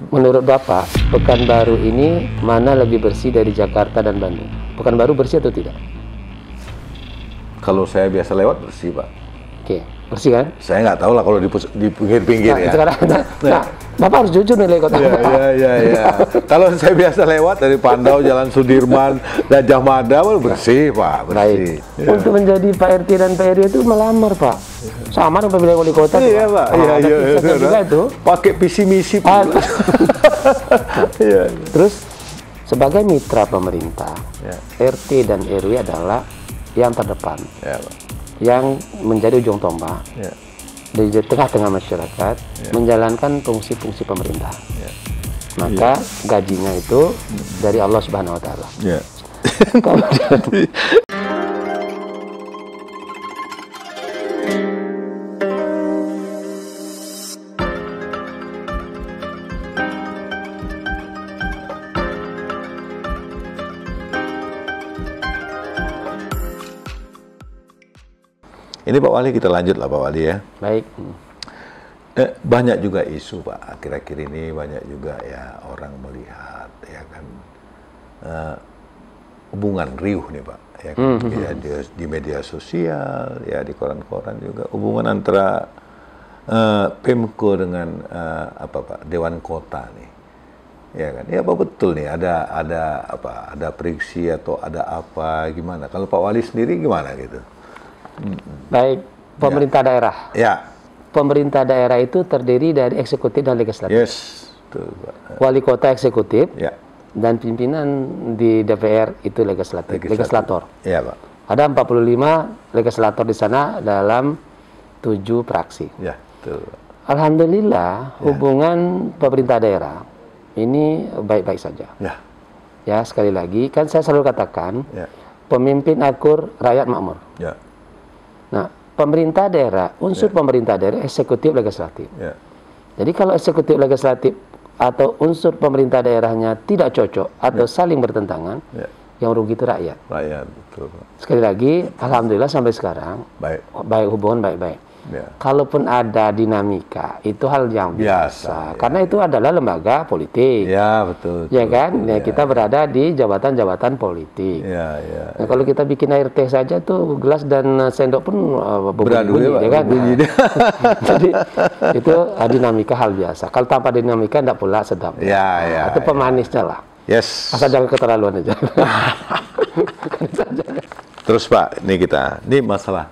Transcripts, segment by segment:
Menurut Bapak, Pekanbaru ini mana lebih bersih dari Jakarta dan Bandung? Pekanbaru bersih atau tidak? Kalau saya biasa lewat bersih, Pak. Oke, bersih kan? Saya nggak tahu lah kalau di pinggir-pinggir ya. Sekarang, Bapak harus jujur nih kota. Iya. Kalau saya biasa lewat dari Pandau, Jalan Sudirman, Gajah Mada, bersih, Pak. Bersih. Baik. Ya. Untuk menjadi Pak RT dan Pak RW itu melamar, Pak. Sama dengan pemilihan wali kota. Iya, Pak. Iya. Juga itu. Pakai visi misi. Iya. Terus sebagai mitra pemerintah, RT dan RW adalah yang terdepan, yang menjadi ujung tombak di tengah-tengah masyarakat, menjalankan fungsi-fungsi pemerintah. Maka gajinya itu dari Allah Subhanahu Wa Taala. Ini Pak Wali, kita lanjut lah Pak Wali ya. Baik. Banyak juga isu Pak, akhir-akhir ini banyak juga ya orang melihat ya kan hubungan riuh nih Pak, ya kan? Ya, di media sosial, ya di koran-koran juga hubungan antara Pemko dengan apa Pak, Dewan Kota nih, ya kan? Ya apa betul nih ada friksi atau ada apa gimana? Kalau Pak Wali sendiri gimana gitu? Baik, pemerintah daerah. Ya. Pemerintah daerah itu terdiri dari eksekutif dan legislatif. Yes. Betul, Pak. Wali kota eksekutif. Ya. Dan pimpinan di DPR itu legislator. Iya, Pak. Ada 45 legislator di sana dalam 7 fraksi. Ya, betul. Alhamdulillah hubungan pemerintah daerah ini baik-baik saja. Ya. Ya, sekali lagi kan saya selalu katakan pemimpin akur, rakyat makmur. Ya. Nah, pemerintah daerah, unsur pemerintah daerah eksekutif legislatif. Ya. Jadi kalau eksekutif legislatif atau unsur pemerintah daerahnya tidak cocok atau saling bertentangan, yang rugi itu rakyat. Rakyat, betul Pak. Sekali lagi, alhamdulillah sampai sekarang baik hubungan baik-baik. Kalaupun ada dinamika, itu hal yang biasa. Karena itu adalah lembaga politik. Ya, betul. Ya kan? Ya, kita berada di jabatan-jabatan politik. Nah, kalau kita bikin air teh saja tuh gelas dan sendok pun berbunyi, ya kan? Jadi itu dinamika hal biasa. Kalau tanpa dinamika tidak pula sedap. Itu pemanisnya lah. Yes. Asal jangan keterlaluan aja. Terus Pak, ini masalah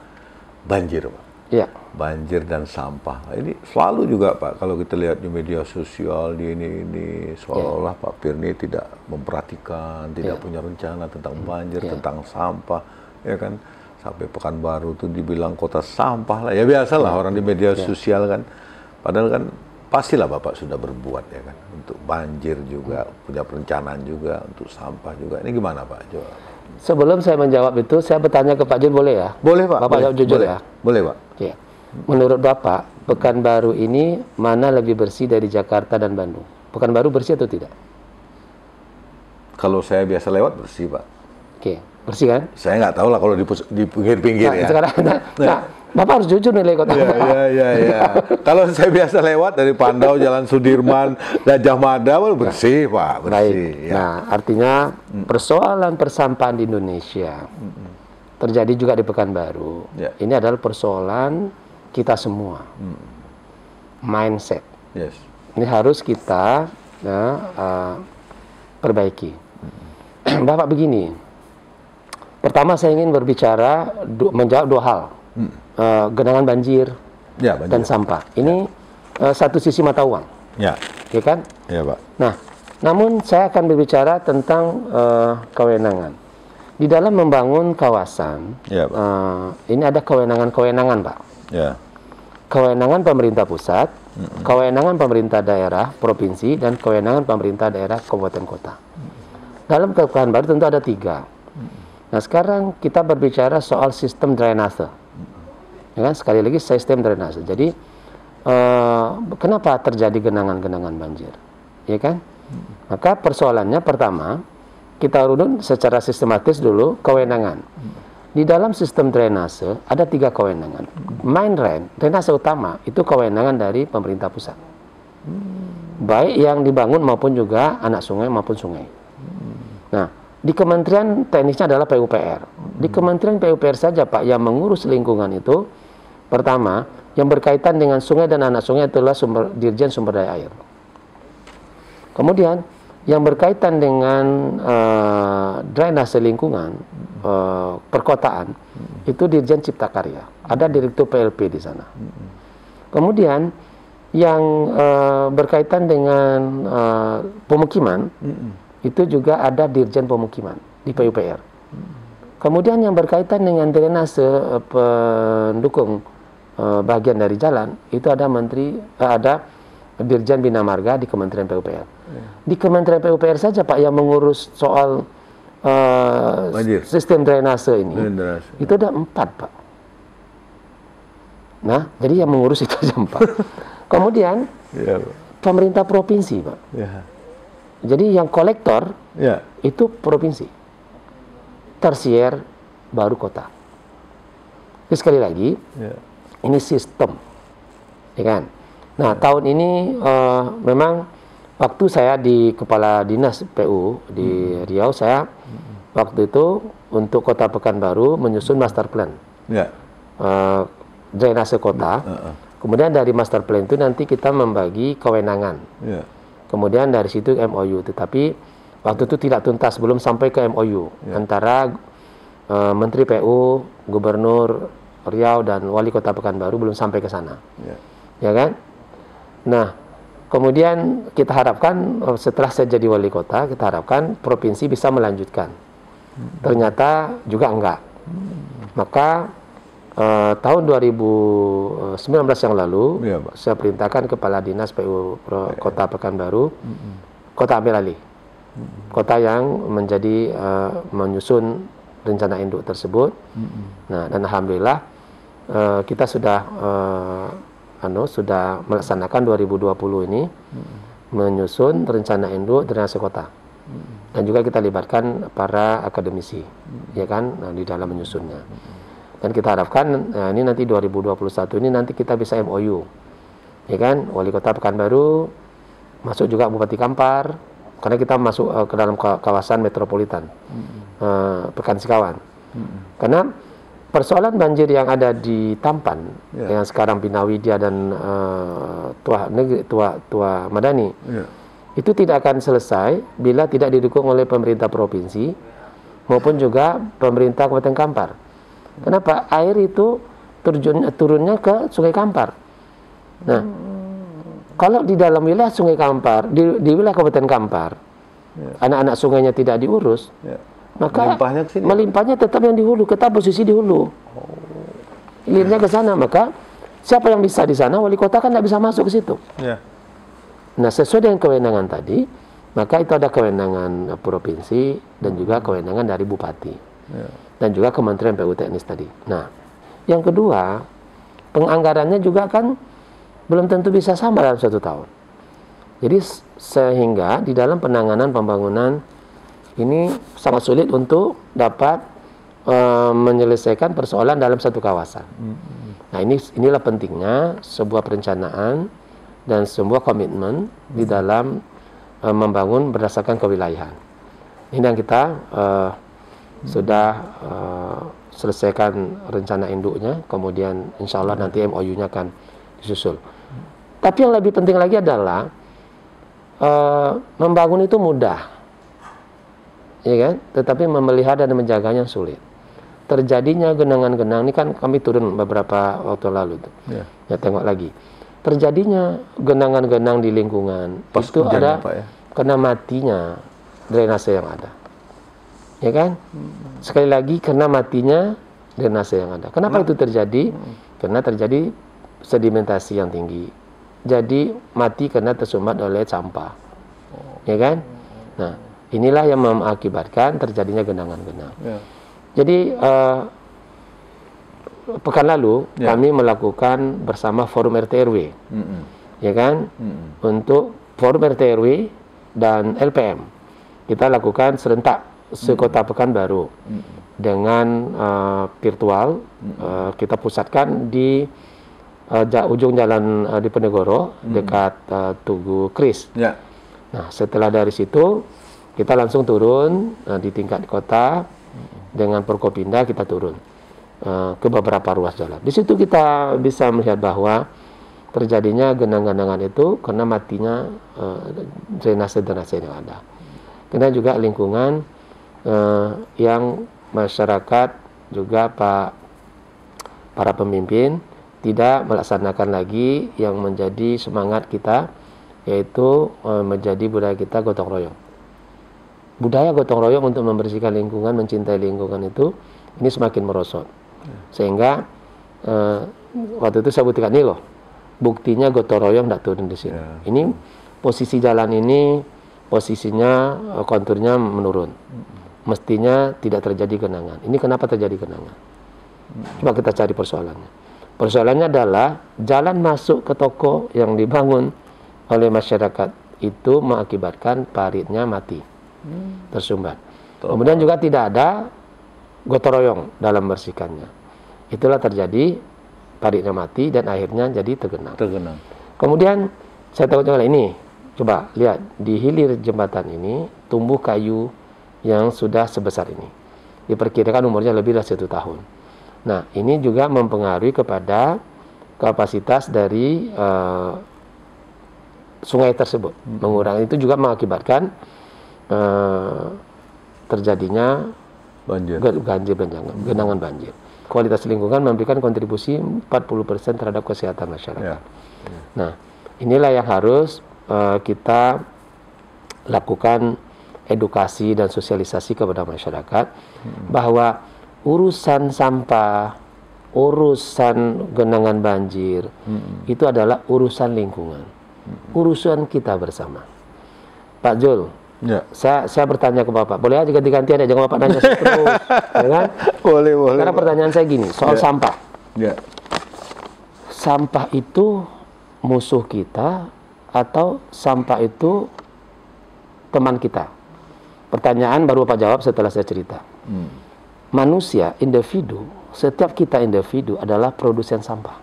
banjir Pak. Iya. Banjir dan sampah. Ini selalu juga Pak, kalau kita lihat di media sosial di ini seolah-olah Pak Firly tidak memperhatikan, tidak punya rencana tentang banjir, tentang sampah, ya kan? Sampai Pekanbaru tuh dibilang kota sampah lah. Ya biasalah orang di media sosial kan. Padahal kan pastilah Bapak sudah berbuat ya kan untuk banjir juga, punya perencanaan juga untuk sampah juga. Ini gimana Pak? Coba. Sebelum saya menjawab itu, saya bertanya ke Pak Jun, boleh ya? Boleh Pak. Bapak jawab jujur ya? Boleh Pak. Ya. Menurut Bapak, Pekanbaru ini mana lebih bersih dari Jakarta dan Bandung? Pekanbaru bersih atau tidak? Kalau saya biasa lewat bersih Pak. Oke, bersih kan? Saya nggak tahu lah kalau di pinggir-pinggir ya. Sekarang, Bapak harus jujur nih kota. Iya. Kalau saya biasa lewat dari Pandau, Jalan Sudirman, Gajah Mada, bersih Pak. Bersih. Baik. Nah, artinya persoalan persampahan di Indonesia terjadi juga di Pekanbaru. Ini adalah persoalan kita semua. Mindset. Yes. Ini harus kita perbaiki. Bapak begini. Pertama saya ingin berbicara menjawab 2 hal. Genangan banjir, dan sampah. Ini satu sisi mata uang. Ya kan? Ya Pak. Nah, namun saya akan berbicara tentang kewenangan. Di dalam membangun kawasan, ini ada kewenangan-kewenangan Pak. Kewenangan pemerintah pusat, kewenangan pemerintah daerah, provinsi, dan kewenangan pemerintah daerah, kabupaten kota. Dalam Pekanbaru tentu ada 3. Nah, sekarang kita berbicara soal sistem drainase. Ya kan? Sekali lagi sistem drainase. Jadi, kenapa terjadi genangan-genangan banjir? Ya kan? Maka persoalannya pertama, kita urut secara sistematis dulu kewenangan. Di dalam sistem drainase ada 3 kewenangan. Main drainase utama itu kewenangan dari pemerintah pusat. baik yang dibangun maupun juga anak sungai maupun sungai. Nah, di Kementerian teknisnya adalah PUPR. Di Kementerian PUPR saja Pak yang mengurus lingkungan itu, pertama yang berkaitan dengan sungai dan anak sungai adalah Dirjen Sumber Daya Air. Kemudian yang berkaitan dengan drainase lingkungan, perkotaan, itu Dirjen Cipta Karya. Ada Direktur PLP di sana. Kemudian yang berkaitan dengan pemukiman, itu juga ada Dirjen Pemukiman di PUPR. Kemudian yang berkaitan dengan drainase pendukung bagian dari jalan, itu ada ada Dirjen Bina Marga di Kementerian PUPR. Di Kementerian PUPR saja Pak yang mengurus soal sistem drainase ini, itu ada 4 Pak. Nah, jadi yang mengurus itu aja 4. Kemudian pemerintah provinsi Pak. Jadi yang kolektor itu provinsi, tersier baru kota. Jadi sekali lagi, ini sistem, ya kan? Nah, tahun ini memang waktu saya di Kepala Dinas PU di Riau, saya waktu itu untuk Kota Pekanbaru menyusun master plan drainase kota. Kemudian dari master plan itu nanti kita membagi kewenangan. Kemudian dari situ MOU, tetapi waktu itu tidak tuntas, belum sampai ke MOU antara Menteri PU, Gubernur Riau dan Wali Kota Pekanbaru, belum sampai ke sana, ya kan? Nah, kemudian kita harapkan setelah saya jadi wali kota, kita harapkan provinsi bisa melanjutkan. Ternyata juga enggak. Maka tahun 2019 yang lalu, saya perintahkan Kepala Dinas PU Kota Pekanbaru, kota ambil alih. Kota yang menjadi menyusun rencana induk tersebut. Nah, dan alhamdulillah kita sudah melaksanakan 2020 ini menyusun rencana induk drainase kota. Dan juga kita libatkan para akademisi, ya kan, di dalam menyusunnya. Dan kita harapkan ini nanti 2021 ini nanti kita bisa MOU, ya kan, Wali Kota Pekanbaru, masuk juga Bupati Kampar, karena kita masuk ke dalam kawasan metropolitan Pekansikawan. Karena persoalan banjir yang ada di Tampan, yang sekarang Bina Widya dan Tua Madani, itu tidak akan selesai bila tidak didukung oleh pemerintah provinsi maupun juga pemerintah Kabupaten Kampar. Kenapa? Air itu turunnya ke Sungai Kampar. Nah, kalau di dalam wilayah Sungai Kampar, di wilayah Kabupaten Kampar, anak-anak sungainya tidak diurus, maka melimpahnya tetap yang di hulu, kita posisi di hulu. Hilirnya ke sana, maka siapa yang bisa di sana? Wali kota kan tidak bisa masuk ke situ. Nah, sesuai dengan kewenangan tadi, maka itu ada kewenangan provinsi dan juga kewenangan dari bupati. Dan juga Kementerian PU Teknis tadi. Nah, yang kedua, penganggarannya juga kan belum tentu bisa sama dalam 1 tahun. Jadi sehingga di dalam penanganan pembangunan ini sangat sulit untuk dapat menyelesaikan persoalan dalam satu kawasan. Nah, inilah pentingnya sebuah perencanaan dan sebuah komitmen di dalam membangun berdasarkan kewilayahan. Ini yang kita sudah selesaikan rencana induknya, kemudian insya Allah nanti MOU-nya akan disusul. Tapi yang lebih penting lagi adalah membangun itu mudah, ya kan? Tetapi memelihara dan menjaganya sulit. Terjadinya genangan-genangan, ini kan kami turun beberapa waktu lalu tuh. Ya, tengok lagi. Terjadinya genangan-genang di lingkungan itu ada karena matinya drainase yang ada. Ya kan? Sekali lagi karena matinya drainase yang ada. Kenapa itu terjadi? Karena terjadi sedimentasi yang tinggi. Jadi mati karena tersumbat oleh sampah. Ya kan? Nah, inilah yang mengakibatkan terjadinya genangan-genang. Jadi pekan lalu kami melakukan bersama Forum RT RW. Ya kan? Untuk Forum RT RW dan LPM. Kita lakukan serentak sekota Pekanbaru dengan virtual, kita pusatkan di ujung jalan Diponegoro dekat Tugu Kris. Ya. Nah, setelah dari situ kita langsung turun di tingkat kota dengan Forkopimda kita turun ke beberapa ruas jalan. Di situ kita bisa melihat bahwa terjadinya genangan-genangan itu karena matinya drainase-drainase yang ada. Karena juga lingkungan yang masyarakat juga para pemimpin tidak melaksanakan lagi yang menjadi semangat kita, yaitu menjadi budaya kita gotong royong. Budaya gotong royong untuk membersihkan lingkungan, mencintai lingkungan itu ini semakin merosot. Sehingga waktu itu saya buktikan ini loh, buktinya gotong royong tidak turun di sini. Ini posisi jalan ini, posisinya konturnya menurun. Mestinya tidak terjadi genangan. Ini kenapa terjadi genangan? Coba kita cari persoalannya. Persoalannya adalah jalan masuk ke toko yang dibangun oleh masyarakat itu mengakibatkan paritnya mati, tersumbat. Kemudian juga tidak ada gotong royong dalam membersihkannya. Itulah terjadi paritnya mati dan akhirnya jadi tergenang. Kemudian saya tahu juga ini, coba lihat di hilir jembatan ini tumbuh kayu yang sudah sebesar ini. Diperkirakan umurnya lebih dari 1 tahun. Nah, ini juga mempengaruhi kepada kapasitas dari sungai tersebut. Mengurangi itu juga mengakibatkan terjadinya genangan banjir. Kualitas lingkungan memberikan kontribusi 40% terhadap kesehatan masyarakat. Nah, inilah yang harus kita lakukan edukasi dan sosialisasi kepada masyarakat bahwa urusan sampah, urusan genangan banjir itu adalah urusan lingkungan, urusan kita bersama. Pak Jul, saya bertanya ke Bapak, boleh aja ganti-gantian ya, jangan Bapak nanya saya terus, ya kan? Boleh. Karena pertanyaan saya gini, soal sampah. Sampah itu musuh kita atau sampah itu teman kita? Pertanyaan baru Bapak jawab setelah saya cerita. Manusia, individu, setiap kita individu adalah produsen sampah.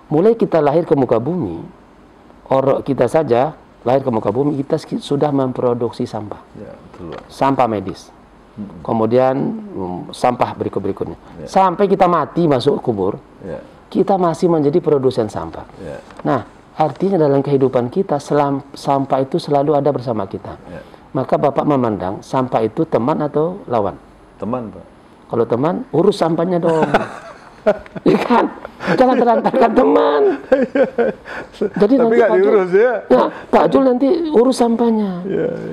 Mulai kita lahir ke muka bumi, orang kita saja lahir ke muka bumi, kita sudah memproduksi sampah. Sampah medis. Kemudian sampah berikutnya. Sampai kita mati masuk kubur, kita masih menjadi produsen sampah. Nah, artinya dalam kehidupan kita, sampah itu selalu ada bersama kita. Maka Bapak memandang sampah itu teman atau lawan? Teman, Pak. Kalau teman, urus sampahnya dong. Ikan, jangan terlantarkan teman. Jadi tapi nanti nggak diurus ya. Pak Jul nanti urus sampahnya.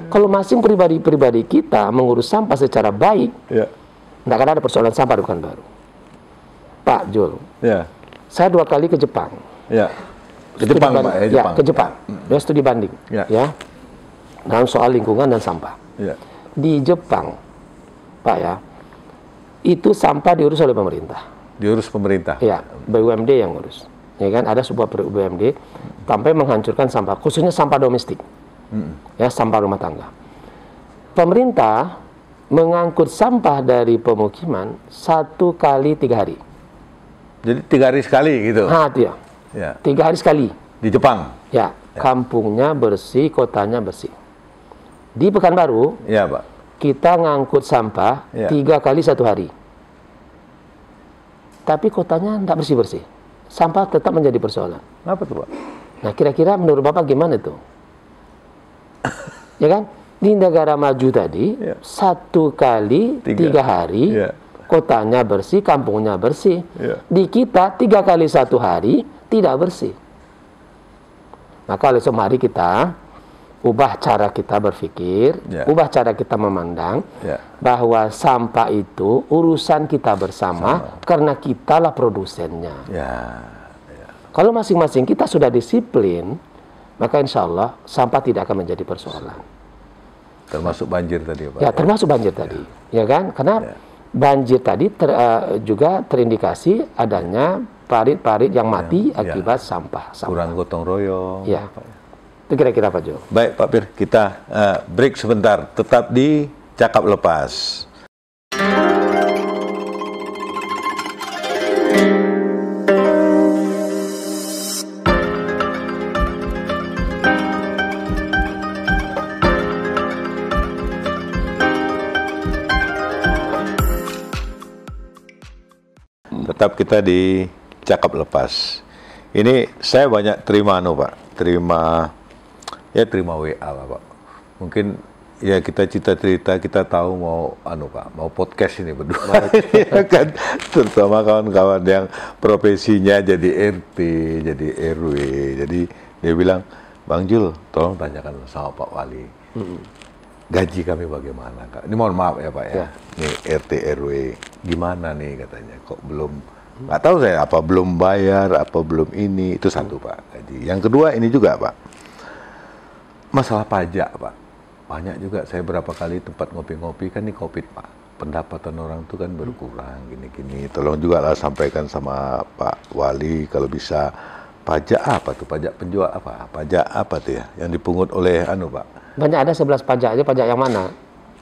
Kalau masing pribadi kita mengurus sampah secara baik, nggak akan ada persoalan sampah bukan baru. Pak Jul, saya 2 kali ke Jepang. Ke Jepang, Pak. Jepang. Ke Jepang. Dia studi banding. Ya. Dalam soal lingkungan dan sampah. Di Jepang, Pak ya, itu sampah diurus oleh pemerintah. Diurus pemerintah? Ya, BUMD yang ngurus. Ya kan, ada sebuah BUMD sampai menghancurkan sampah, khususnya sampah domestik. Ya, sampah rumah tangga. Pemerintah mengangkut sampah dari pemukiman 1 kali 3 hari. Jadi 3 hari sekali gitu? Iya. 3 hari sekali. Di Jepang? Ya, kampungnya bersih, kotanya bersih. Di Pekanbaru, Pak, kita ngangkut sampah 3 kali 1 hari. Tapi kotanya tidak bersih-bersih. Sampah tetap menjadi persoalan. Kenapa tuh, Pak? Nah, kira-kira menurut Bapak gimana itu? Ya kan? Di negara maju tadi, 1 kali 3 hari, kotanya bersih, kampungnya bersih. Di kita 3 kali 1 hari, tidak bersih. Maka oleh sebab mari kita ubah cara kita berpikir, ubah cara kita memandang, bahwa sampah itu urusan kita bersama, karena kitalah produsennya. Kalau masing-masing kita sudah disiplin, maka insya Allah sampah tidak akan menjadi persoalan. Termasuk banjir tadi, Pak? Ya, termasuk banjir tadi. Ya kan? Karena banjir tadi juga terindikasi adanya parit-parit yang mati akibat sampah. Kurang gotong royong. Ya. Itu kira-kira Pak Jo. Baik Pak Pir, kita break sebentar. Tetap di Cakap Lepas. Tetap kita di cakap lepas. Ini saya banyak terima Pak. Terima WA lah Pak. Mungkin ya kita cerita-cerita, kita tahu mau Pak, mau podcast ini berdua. Ya kan? Terutama kawan-kawan yang profesinya jadi RT, jadi RW. Jadi dia bilang, Bang Jul, tolong tanyakan sama Pak Wali. Gaji kami bagaimana, Kak? Ini mohon maaf ya Pak ya. Nih RT RW gimana nih katanya, kok belum, nggak tahu saya apa belum bayar, apa belum ini, itu satu Pak gaji. Yang kedua ini juga Pak, masalah pajak Pak. Banyak juga saya berapa kali tempat ngopi-ngopi kan, ini COVID Pak. Pendapatan orang itu kan berkurang gini-gini. Tolong juga lah sampaikan sama Pak Wali kalau bisa pajak apa tuh, pajak penjual apa, pajak apa tuh ya yang dipungut oleh Pak. Banyak, ada 11 pajak aja, pajak yang mana?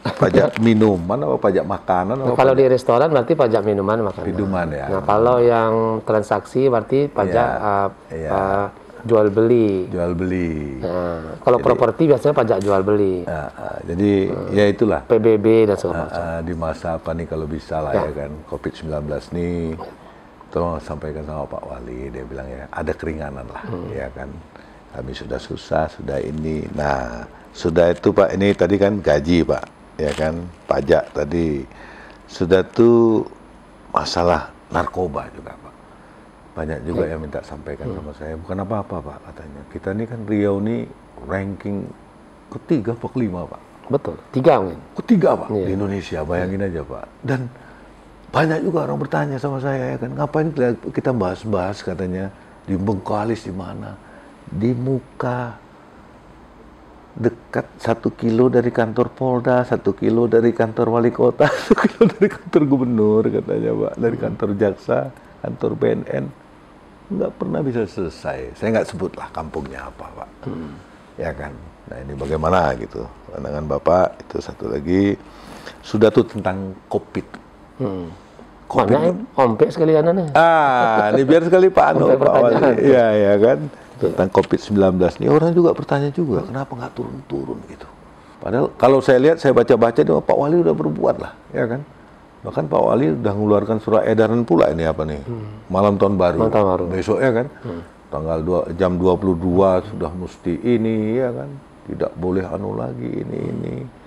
Pajak minuman apa pajak makanan? Nah, kalau di restoran berarti pajak minuman makanan. Minuman ya. Nah, kalau yang transaksi berarti pajak jual beli. Jual beli. Nah, kalau properti biasanya pajak jual beli. Jadi ya itulah. PBB dan segala macam. Di masa apa nih kalau bisa lah ya kan, COVID-19 nih, tolong sampaikan sama Pak Wali, dia bilang ya ada keringanan lah, ya kan. Kami sudah susah, sudah ini. Nah, sudah itu Pak, ini tadi kan gaji Pak, ya kan, pajak tadi. Sudah tuh masalah narkoba juga Pak. Banyak juga yang minta sampaikan sama saya, bukan apa-apa Pak katanya. Kita ini kan Riau ini ranking ketiga atau kelima Pak. Betul, 3 mungkin. Ketiga Pak di Indonesia, bayangin aja Pak. Dan banyak juga orang bertanya sama saya ya kan, ngapain kita bahas-bahas katanya di Bengkalis di mana? Di muka dekat 1 kilo dari kantor Polda, 1 kilo dari kantor wali kota, 1 kilo dari kantor gubernur katanya Pak, dari kantor jaksa, kantor BNN, nggak pernah bisa selesai. Saya nggak sebutlah kampungnya apa Pak, ya kan. Nah ini bagaimana gitu pandangan Bapak. Itu satu lagi sudah tuh tentang COVID. Mana ompek sekalian nih. Ini biar sekali Pak Pak Wali. Iya ya kan. Tentang COVID-19 nih orang juga bertanya juga, kenapa nggak turun-turun gitu. Padahal kalau saya lihat, saya baca-baca itu Pak Wali udah berbuat lah, ya kan. Bahkan Pak Wali udah mengeluarkan surat edaran pula ini apa nih, malam tahun baru. Besok ya kan, tanggal jam 22 sudah mesti ini ya kan, tidak boleh lagi ini.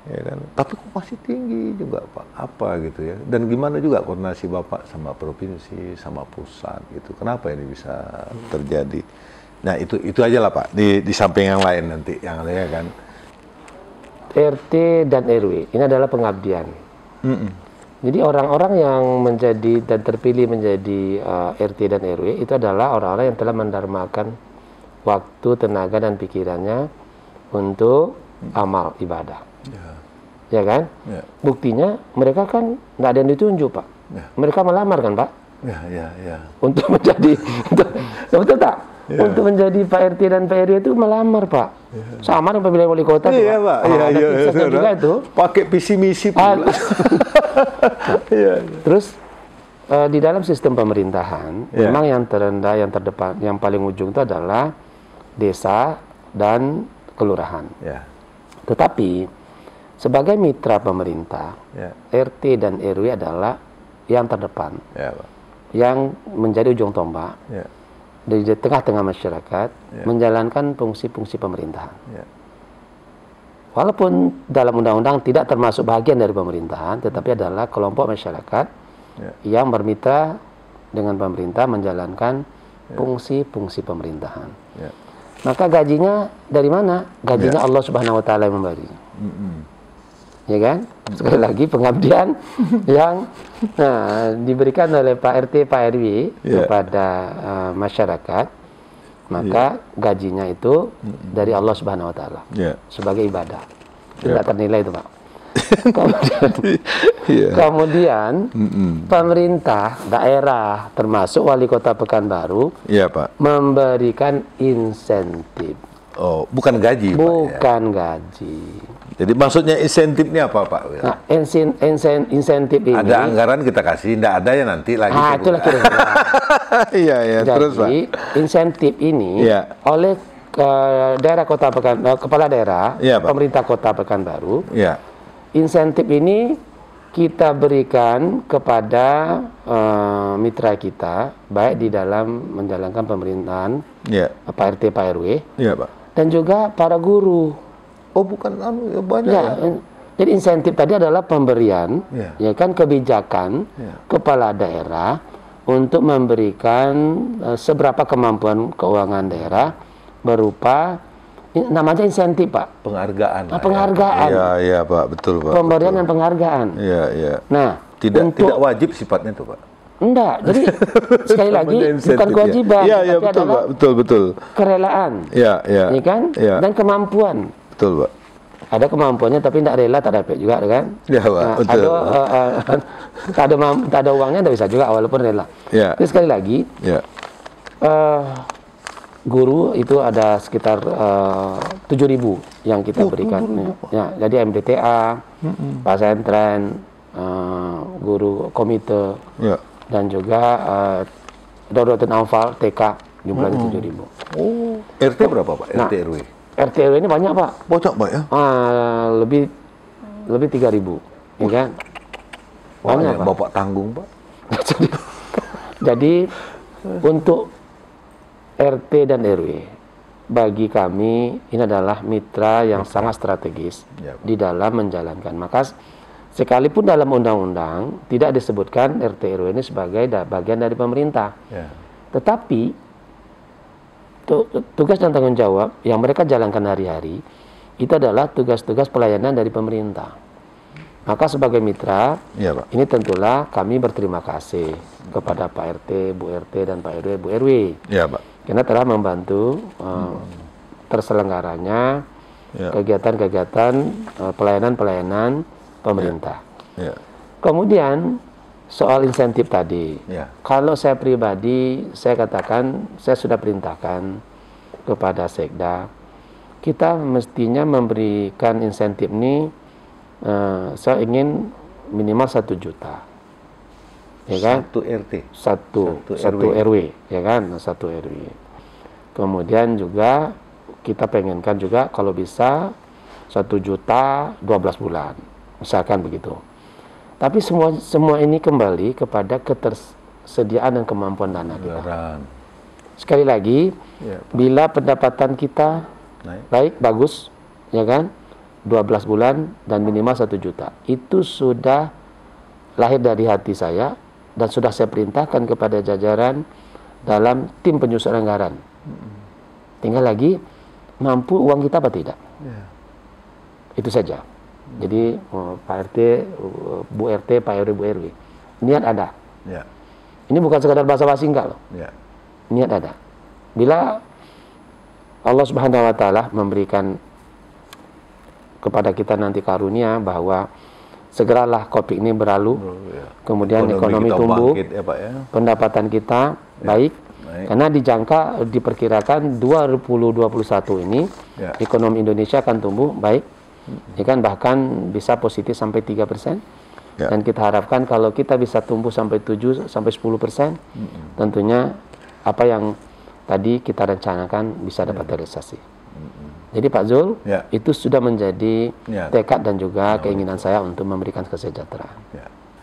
Ya kan? Tapi kok masih tinggi juga Pak, apa gitu ya. Dan gimana juga koordinasi Bapak sama provinsi, sama pusat gitu. Kenapa ini bisa terjadi? Nah itu aja lah Pak, di samping yang lain nanti, yang lain ya kan. RT dan RW, ini adalah pengabdian. Jadi orang-orang yang menjadi dan terpilih menjadi RT dan RW, itu adalah orang-orang yang telah mendharmakan waktu, tenaga, dan pikirannya untuk amal ibadah. Ya kan? Buktinya mereka kan nggak ada yang ditunjuk Pak. Mereka melamar kan Pak? Untuk menjadi, betul tak? Untuk menjadi Pak RT dan Pak RW itu melamar Pak. Sama dengan pemilihan wali kota. Iya Pak. Iya juga itu. Pakai visi misi pula. Terus di dalam sistem pemerintahan memang yang terendah, yang terdepan, yang paling ujung itu adalah desa dan kelurahan. Tetapi sebagai mitra pemerintah, RT dan RW adalah yang terdepan, yang menjadi ujung tombak di tengah-tengah masyarakat, menjalankan fungsi-fungsi pemerintahan. Walaupun dalam undang-undang tidak termasuk bagian dari pemerintahan, tetapi adalah kelompok masyarakat yang bermitra dengan pemerintah menjalankan fungsi-fungsi pemerintahan. Maka gajinya dari mana? Gajinya Allah Subhanahu Wa Taala yang memberi. Ya kan? Sekali lagi pengabdian yang diberikan oleh Pak RT, Pak RW kepada masyarakat, maka gajinya itu dari Allah Subhanahu Wa Taala sebagai ibadah. Tidak ternilai itu Pak. Kemudian pemerintah daerah termasuk wali kota Pekanbaru Pak, memberikan insentif. Oh, bukan gaji Bukan gaji. Jadi maksudnya insentifnya apa Pak? Nah, insentif ini ada anggaran kita kasih, tidak ada ya nanti lagi. Itulah kira-kira. Iya, terus Pak. Insentif ini oleh daerah kota kepala daerah, pemerintah kota Pekanbaru. Insentif ini kita berikan kepada mitra kita, baik di dalam menjalankan pemerintahan, Pak RT, Pak RW, Pak. Dan juga para guru. Oh, bukan banyak ya? Jadi insentif tadi adalah pemberian, ya kan, kebijakan kepala daerah untuk memberikan seberapa kemampuan keuangan daerah berupa namanya insentif, Pak. Penghargaan. Penghargaan. Iya, Pak, betul, Pak. Pemberian betul. Dan penghargaan. Iya. Nah, tidak wajib sifatnya itu, Pak. Enggak. Jadi sekali lagi bukan kewajiban, tapi betul, adalah Pak. Betul. Kerelaan. Iya. Ini kan? Dan kemampuan. Betul, Pak. Ada kemampuannya tapi tidak rela, tak dapat juga, kan? Iya, Pak. Nah, betul. Tak ada uangnya, tidak bisa juga walaupun rela. Iya. Jadi sekali lagi, guru itu ada sekitar 7.000 yang kita berikan. Jadi MDTA, pesantren, guru komite, dan juga Daruratun Anfal TK jumlahnya 7.000. Oh, RT berapa, Pak? RT RW? RT RW ini banyak, Pak. Banyak, Pak, ya? Lebih 3.000, ya kan? Banyak, Pak. Bapak tanggung, Pak. Jadi untuk RT dan RW bagi kami ini adalah mitra yang sangat strategis di dalam menjalankan. Maka sekalipun dalam undang-undang tidak disebutkan RT RW ini sebagai bagian dari pemerintah, tetapi tugas dan tanggung jawab yang mereka jalankan hari-hari itu adalah tugas-tugas pelayanan dari pemerintah. Maka sebagai mitra, Pak, ini tentulah kami berterima kasih kepada Pak RT, Bu RT, dan Pak RW, Bu RW. Iya, Pak. Karena telah membantu terselenggaranya kegiatan-kegiatan pelayanan-pelayanan pemerintah. Kemudian soal insentif tadi, kalau saya pribadi, saya katakan, saya sudah perintahkan kepada Sekda, kita mestinya memberikan insentif ini, saya ingin minimal 1 juta. Ya kan? Satu RT. Satu RW, ya kan? 1 RW. Kemudian juga kita pengenkan juga kalau bisa 1 juta 12 bulan. Misalkan begitu. Tapi semua ini kembali kepada ketersediaan dan kemampuan dana kita. Sekali lagi, bila pendapatan kita baik, bagus, ya kan? 12 bulan dan minimal 1 juta. Itu sudah lahir dari hati saya dan sudah saya perintahkan kepada jajaran dalam tim penyusun anggaran. Tinggal lagi mampu uang kita apa tidak. Itu saja. Jadi Pak RT, Bu RT, Pak RW, Bu RW, niat ada. Ini bukan sekadar basa-basi enggak loh. Niat ada. Bila Allah Subhanahu wa taala memberikan kepada kita nanti karunia bahwa segeralah COVID ini berlalu, kemudian ekonomi tumbuh, pendapatan kita baik, karena diperkirakan 2021 ini ekonomi Indonesia akan tumbuh baik, ya kan, bahkan bisa positif sampai 3%, dan kita harapkan kalau kita bisa tumbuh sampai 7 sampai 10%, tentunya apa yang tadi kita rencanakan bisa dapat realisasi. Jadi Pak Zul, itu sudah menjadi tekad dan juga keinginan saya untuk memberikan kesejahteraan.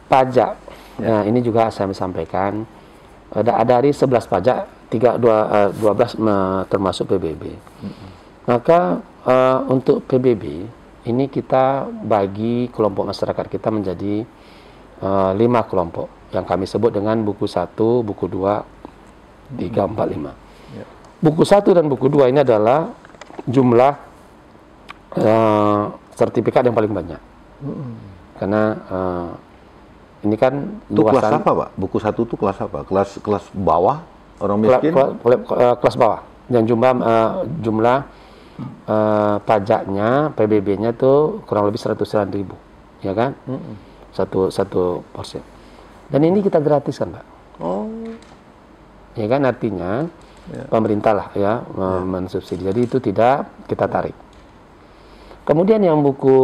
Pajak, nah ini juga saya sampaikan, dari 11 pajak, 12 termasuk PBB. Maka untuk PBB, ini kita bagi kelompok masyarakat kita menjadi 5 kelompok, yang kami sebut dengan buku 1, buku 2, 3, 4, 5. Buku 1 dan buku 2 ini adalah jumlah sertifikat yang paling banyak. Karena ini kan luasan. Kelas apa, Pak? Buku 1 itu kelas apa? Kelas bawah, orang miskin? Kelas bawah. Dan jumlah pajaknya, PBB-nya itu kurang lebih 109.000, ya kan? Satu porsi. Dan ini kita gratiskan, Pak. Ya kan, artinya pemerintah lah ya mensubsidi. Jadi itu tidak kita tarik. Kemudian yang buku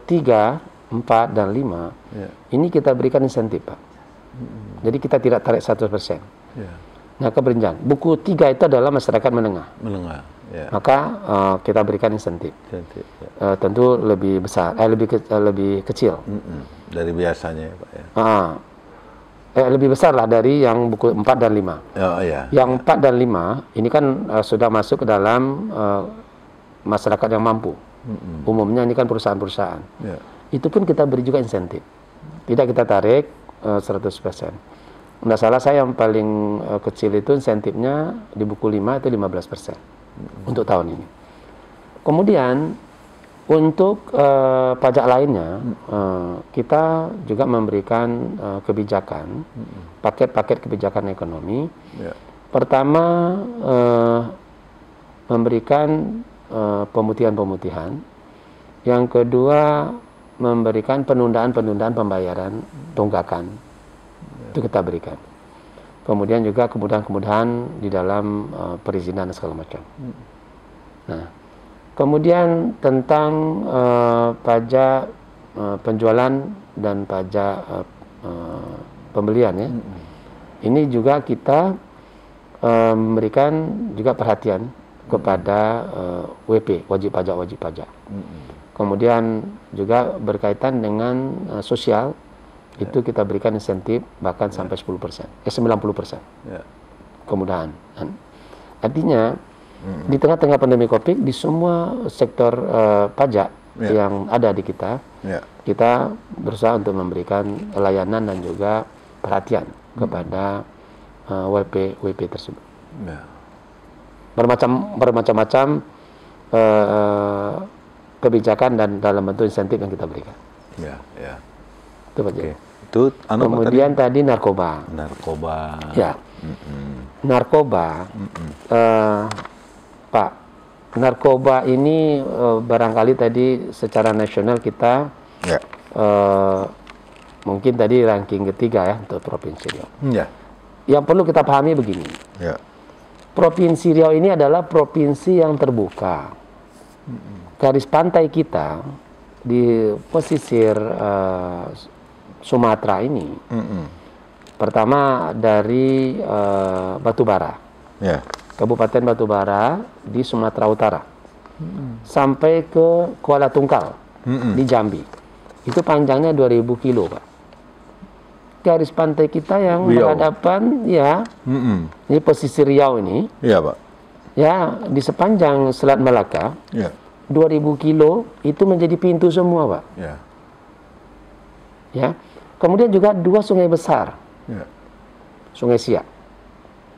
3, 4, dan 5 ini kita berikan insentif, Pak. Jadi kita tidak tarik 100%. Nah, keberjenjang. Buku 3 itu adalah masyarakat menengah. maka kita berikan insentif. Tentu lebih besar, lebih kecil dari biasanya, Pak ya. Lebih besar lah dari yang buku 4 dan 5. Yang 4 dan 5 ini kan sudah masuk ke dalam masyarakat yang mampu. Umumnya ini kan perusahaan-perusahaan. Itu pun kita beri juga insentif. Tidak kita tarik 100%. Nggak salah saya yang paling kecil itu insentifnya di buku 5 itu 15% untuk tahun ini. Kemudian untuk pajak lainnya kita juga memberikan kebijakan, paket-paket kebijakan ekonomi. Pertama memberikan pemutihan-pemutihan. Yang kedua memberikan penundaan-penundaan pembayaran tunggakan. Itu kita berikan. Kemudian juga kemudahan-kemudahan di dalam perizinan dan segala macam. Nah, kemudian tentang pajak penjualan dan pajak pembelian ya. Ini juga kita memberikan juga perhatian kepada WP, wajib pajak. Kemudian juga berkaitan dengan sosial. Itu kita berikan insentif bahkan sampai 10%, 90%. Kemudahan. Artinya di tengah-tengah pandemi Covid, di semua sektor pajak yang ada di kita, kita berusaha untuk memberikan layanan dan juga perhatian kepada WP tersebut. Bermacam-macam kebijakan dan dalam bentuk insentif yang kita berikan. Itu Pak Jaya. Itu kemudian tadi narkoba. Ya. Narkoba. Pak, narkoba ini barangkali tadi secara nasional kita mungkin tadi ranking ketiga ya untuk Provinsi Riau. Yang perlu kita pahami begini. Provinsi Riau ini adalah provinsi yang terbuka. Garis pantai kita di pesisir Sumatera ini, pertama dari Batubara, Kabupaten Batubara di Sumatera Utara, sampai ke Kuala Tungkal di Jambi, itu panjangnya 2000 kilo, Pak. Garis pantai kita yang berhadapan, ini pesisir Riau ini, Pak. Ya, di sepanjang Selat Malaka, 2000 kilo itu menjadi pintu semua, Pak. Ya. Kemudian juga 2 sungai besar. Sungai Siak.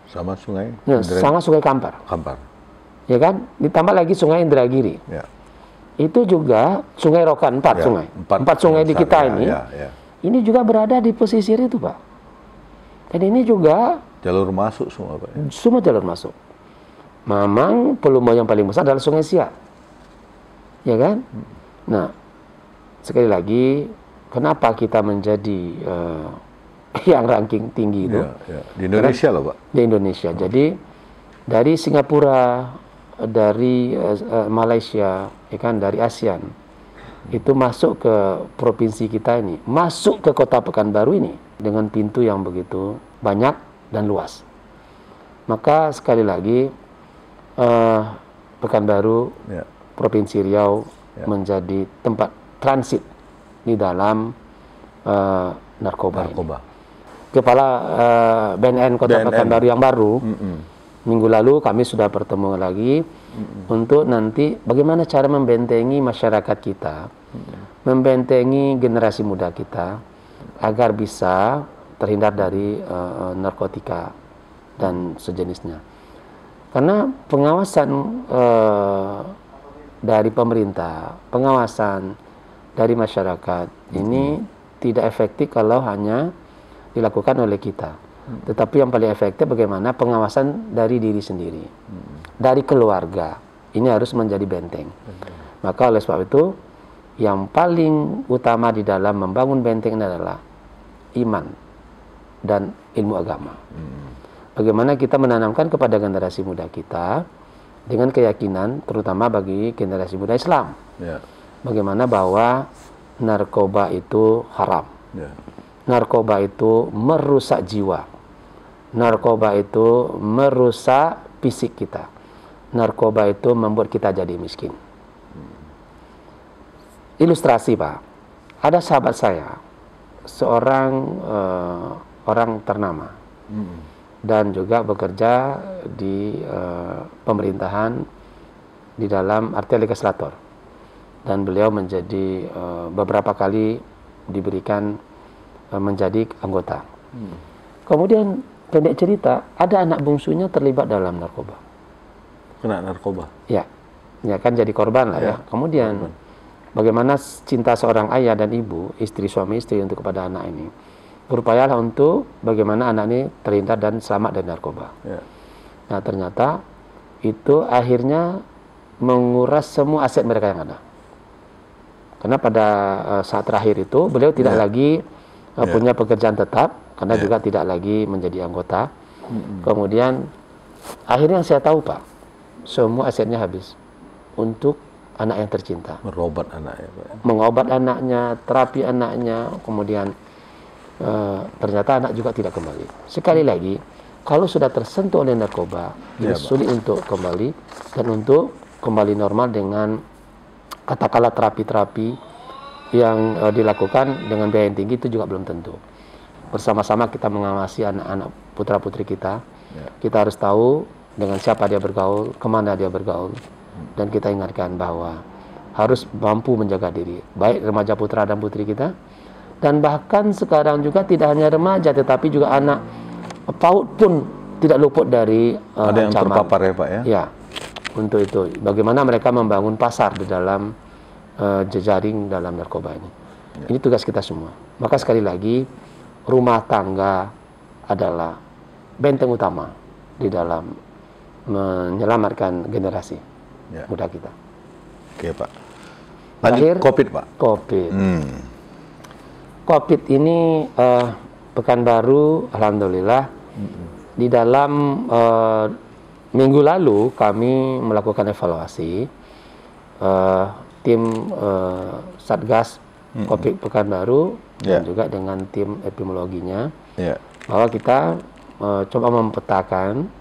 Sama sungai? Sama sungai Kampar. Ya kan? Ditambah lagi sungai Indragiri. Itu juga sungai Rokan, 4 sungai. 4 sungai di kita ini. Ini juga berada di pesisir itu, Pak. Dan ini juga jalur masuk semua, Pak. Semua jalur masuk. Memang volume yang paling besar adalah sungai Siak. Ya kan? Nah, sekali lagi, kenapa kita menjadi yang ranking tinggi itu? Di Indonesia loh, Pak. Di Indonesia. Jadi dari Singapura, dari Malaysia, ya kan, dari ASEAN, itu masuk ke provinsi kita ini, masuk ke Kota Pekanbaru ini dengan pintu yang begitu banyak dan luas. Maka sekali lagi Pekanbaru, Provinsi Riau menjadi tempat transit di dalam narkoba. Ini. Kepala BNN Kota Pekanbaru yang baru, minggu lalu kami sudah bertemu lagi untuk nanti bagaimana cara membentengi masyarakat kita, membentengi generasi muda kita agar bisa terhindar dari narkotika dan sejenisnya. Karena pengawasan dari pemerintah, pengawasan dari masyarakat ini tidak efektif kalau hanya dilakukan oleh kita. Tetapi yang paling efektif bagaimana pengawasan dari diri sendiri, dari keluarga. Ini harus menjadi benteng. Maka oleh sebab itu, yang paling utama di dalam membangun benteng adalah iman dan ilmu agama. Bagaimana kita menanamkan kepada generasi muda kita dengan keyakinan, terutama bagi generasi muda Islam. Bagaimana bahwa narkoba itu haram. Narkoba itu merusak jiwa. Narkoba itu merusak fisik kita. narkoba itu membuat kita jadi miskin. Ilustrasi Pak, ada sahabat saya, seorang orang ternama dan juga bekerja di pemerintahan di dalam arti legislator, dan beliau menjadi beberapa kali diberikan menjadi anggota. Kemudian pendek cerita, ada anak bungsunya terlibat dalam narkoba. Kena narkoba? Ya, ya kan jadi korban lah ya. Kemudian bagaimana cinta seorang ayah dan ibu, istri suami istri untuk kepada anak ini, berupayalah untuk bagaimana anak ini terhindar dan selamat dari narkoba. Nah ternyata itu akhirnya menguras semua aset mereka yang ada. Karena pada saat terakhir itu beliau tidak lagi punya pekerjaan tetap, karena juga tidak lagi menjadi anggota. Kemudian akhirnya yang saya tahu Pak, semua asetnya habis untuk anak yang tercinta. Merobat anaknya Pak. Mengobat anaknya, terapi anaknya, kemudian ternyata anak juga tidak kembali. Sekali lagi, kalau sudah tersentuh oleh narkoba, ini sulit untuk kembali, dan untuk kembali normal dengan katakanlah terapi-terapi yang dilakukan dengan biaya yang tinggi itu juga belum tentu. Bersama-sama kita mengawasi anak-anak putra-putri kita. Kita harus tahu dengan siapa dia bergaul, kemana dia bergaul, dan kita ingatkan bahwa harus mampu menjaga diri, baik remaja putra dan putri kita, dan bahkan sekarang juga tidak hanya remaja, tetapi juga anak PAUD pun tidak luput dari ada yang terpapar ya Pak ya? Ya, untuk itu bagaimana mereka membangun pasar di dalam jejaring dalam narkoba ini. Ini tugas kita semua. Maka sekali lagi, rumah tangga adalah benteng utama di dalam menyelamatkan generasi muda kita. Oke Pak. Lanjut COVID Pak. COVID. COVID ini Pekanbaru, alhamdulillah, di dalam minggu lalu kami melakukan evaluasi tim Satgas COVID Pekanbaru dan juga dengan tim epidemiologinya, bahwa kita coba mempetakan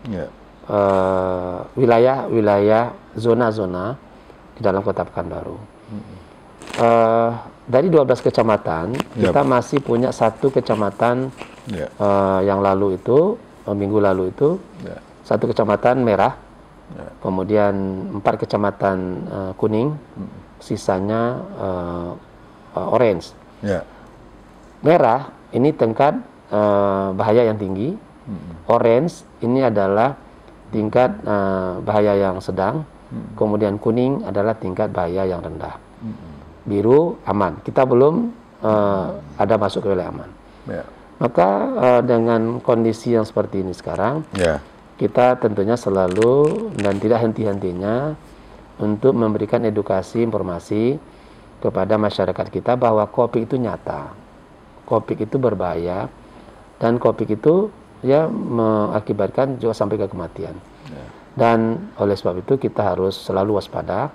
wilayah-wilayah, zona-zona di dalam Kota Pekanbaru. Dari 12 kecamatan, kita masih punya satu kecamatan yang lalu itu, minggu lalu itu, satu kecamatan merah, kemudian 4 kecamatan kuning, sisanya orange. Merah ini tingkat bahaya yang tinggi, orange ini adalah tingkat bahaya yang sedang, kemudian kuning adalah tingkat bahaya yang rendah. Biru aman, kita belum ada masuk ke wilayah aman. Maka dengan kondisi yang seperti ini sekarang, kita tentunya selalu dan tidak henti-hentinya untuk memberikan edukasi, informasi kepada masyarakat kita bahwa COVID itu nyata, COVID itu berbahaya, dan COVID itu ya mengakibatkan juga sampai ke kematian. Dan oleh sebab itu kita harus selalu waspada.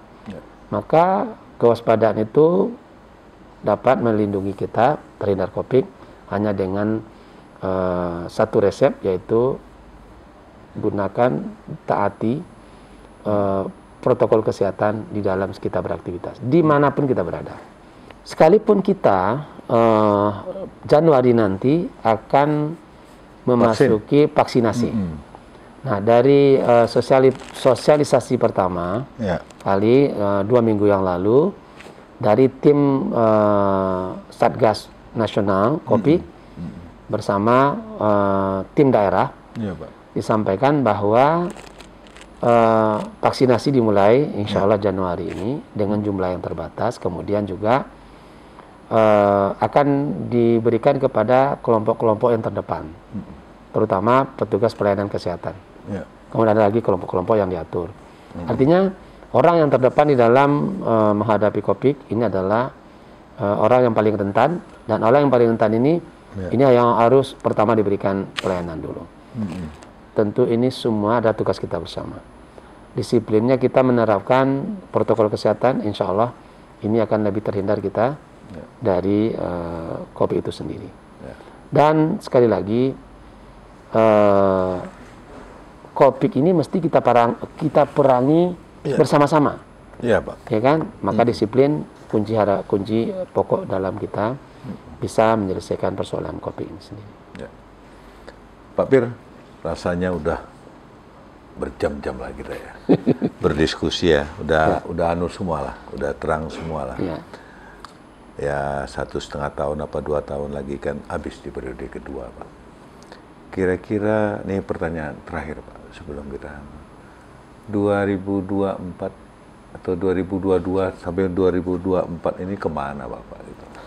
Maka kewaspadaan itu dapat melindungi kita terhindar COVID hanya dengan satu resep, yaitu gunakan, taati protokol kesehatan di dalam kita beraktivitas, dimanapun kita berada. Sekalipun kita Januari nanti akan memasuki vaksinasi. Nah, dari sosialisasi pertama kali 2 minggu yang lalu dari tim Satgas Nasional COVID bersama tim daerah, disampaikan bahwa vaksinasi dimulai insya Allah Januari ini dengan jumlah yang terbatas, kemudian juga akan diberikan kepada kelompok-kelompok yang terdepan, terutama petugas pelayanan kesehatan. Kemudian ada lagi kelompok-kelompok yang diatur. Artinya orang yang terdepan di dalam menghadapi COVID ini adalah orang yang paling rentan, dan orang yang paling rentan ini yang harus pertama diberikan pelayanan dulu. Tentu ini semua ada tugas kita bersama. Disiplinnya kita menerapkan protokol kesehatan, insya Allah ini akan lebih terhindar kita dari COVID itu sendiri. Dan sekali lagi, Covid ini mesti kita perangi bersama-sama. Iya, Pak. Ya kan? Maka disiplin kunci pokok dalam kita bisa menyelesaikan persoalan Covid ini sendiri. Ya. Pak Pir, rasanya udah berjam-jam lah kita ya. Berdiskusi ya. Udah anu semua lah, udah terang semua lah. Ya. Ya 1,5 tahun apa 2 tahun lagi kan habis di periode kedua, Pak. Kira-kira nih pertanyaan terakhir, Pak, sebelum kita 2024 atau 2022 sampai 2024 ini kemana, Bapak?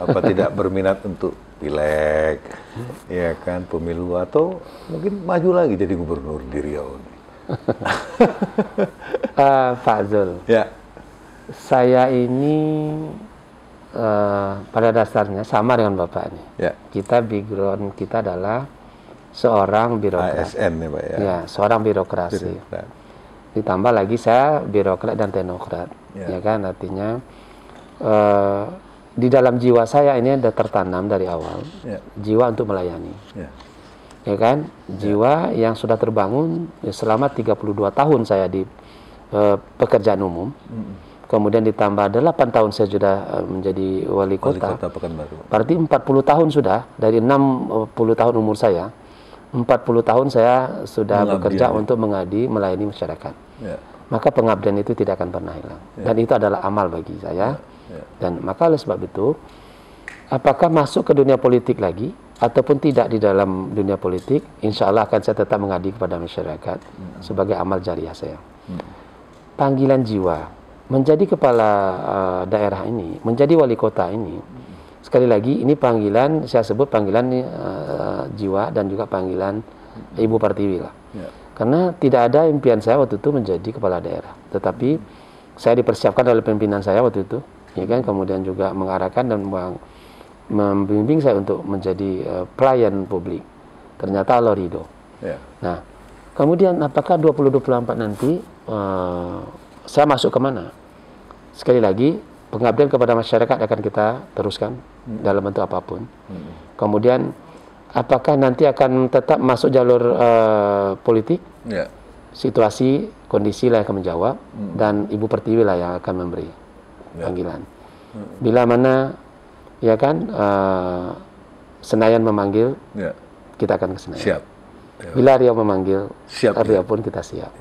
Apa tidak berminat untuk pileg, ya kan, pemilu, atau mungkin maju lagi jadi gubernur di Riau? Pak Zul, ya. Saya ini pada dasarnya sama dengan Bapak nih. Ya. Kita background kita adalah seorang birokrat. ASN ya, Pak ya. Ya, seorang birokrasi. Ditambah lagi saya birokrat dan teknokrat. Ya kan, artinya di dalam jiwa saya ini ada tertanam dari awal jiwa untuk melayani. Ya kan, jiwa yang sudah terbangun selama 32 tahun saya di pekerjaan umum. Kemudian ditambah 8 tahun saya sudah menjadi wali kota Pekanbaru. Berarti 40 tahun sudah, dari 60 tahun umur saya, 40 tahun saya sudah bekerja untuk melayani masyarakat. Maka pengabdian itu tidak akan pernah hilang. Dan itu adalah amal bagi saya. Dan maka oleh sebab itu, apakah masuk ke dunia politik lagi, ataupun tidak di dalam dunia politik, insya Allah akan saya tetap mengabdi kepada masyarakat sebagai amal jariah saya. Panggilan jiwa menjadi kepala daerah ini, menjadi wali kota ini, sekali lagi ini panggilan, saya sebut panggilan jiwa dan juga panggilan Ibu Pertiwi lah. Karena tidak ada impian saya waktu itu menjadi kepala daerah, tetapi saya dipersiapkan oleh pimpinan saya waktu itu, ya kan, kemudian juga mengarahkan dan membimbing saya untuk menjadi pelayan publik. Ternyata Allah ridho. Nah, kemudian apakah 2024 nanti saya masuk kemana? Sekali lagi, pengabdian kepada masyarakat akan kita teruskan dalam bentuk apapun. Kemudian, apakah nanti akan tetap masuk jalur politik? Situasi, kondisi lah yang akan menjawab, dan Ibu Pertiwi lah yang akan memberi panggilan. Bila mana, ya kan, Senayan memanggil, kita akan ke Senayan. Siap. Bila Riau memanggil, Riau pun kita siap.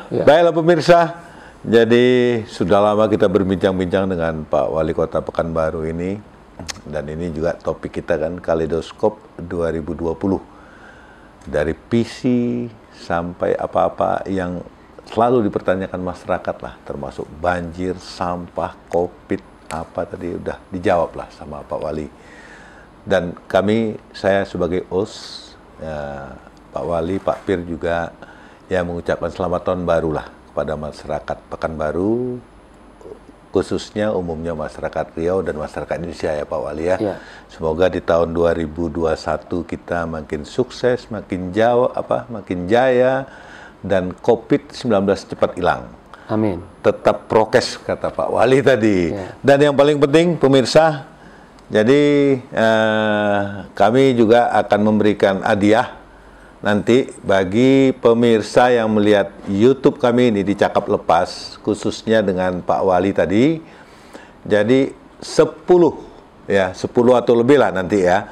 Baiklah pemirsa, jadi sudah lama kita berbincang-bincang dengan Pak Wali Kota Pekanbaru ini, dan ini juga topik kita kan, Kaleidoskop 2020. Dari visi sampai apa-apa yang selalu dipertanyakan masyarakat lah, termasuk banjir, sampah, Covid, apa tadi udah dijawab lah sama Pak Wali. Dan saya sebagai host, Pak Wali, Pak Pir juga ya mengucapkan selamat tahun baru lah kepada masyarakat Pekanbaru, khususnya umumnya masyarakat Riau dan masyarakat Indonesia ya Pak Wali ya. Semoga di tahun 2021 kita makin sukses, makin jaya, dan COVID-19 cepat hilang. Amin. Tetap prokes kata Pak Wali tadi. Dan yang paling penting pemirsa, jadi kami juga akan memberikan hadiah nanti bagi pemirsa yang melihat YouTube kami ini di Cakap Lepas, khususnya dengan Pak Wali tadi. Jadi 10 atau lebih lah nanti ya,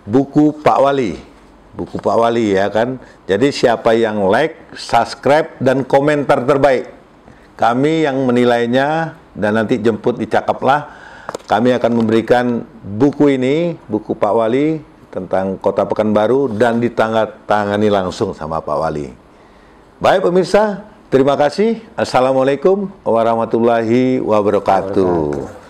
buku Pak Wali ya kan. Jadi siapa yang like, subscribe, dan komentar terbaik, kami yang menilainya, dan nanti jemput di Cakaplah, kami akan memberikan buku ini, buku Pak Wali tentang Kota Pekanbaru, dan ditandatangani langsung sama Pak Wali. Baik pemirsa, terima kasih. Assalamualaikum warahmatullahi wabarakatuh.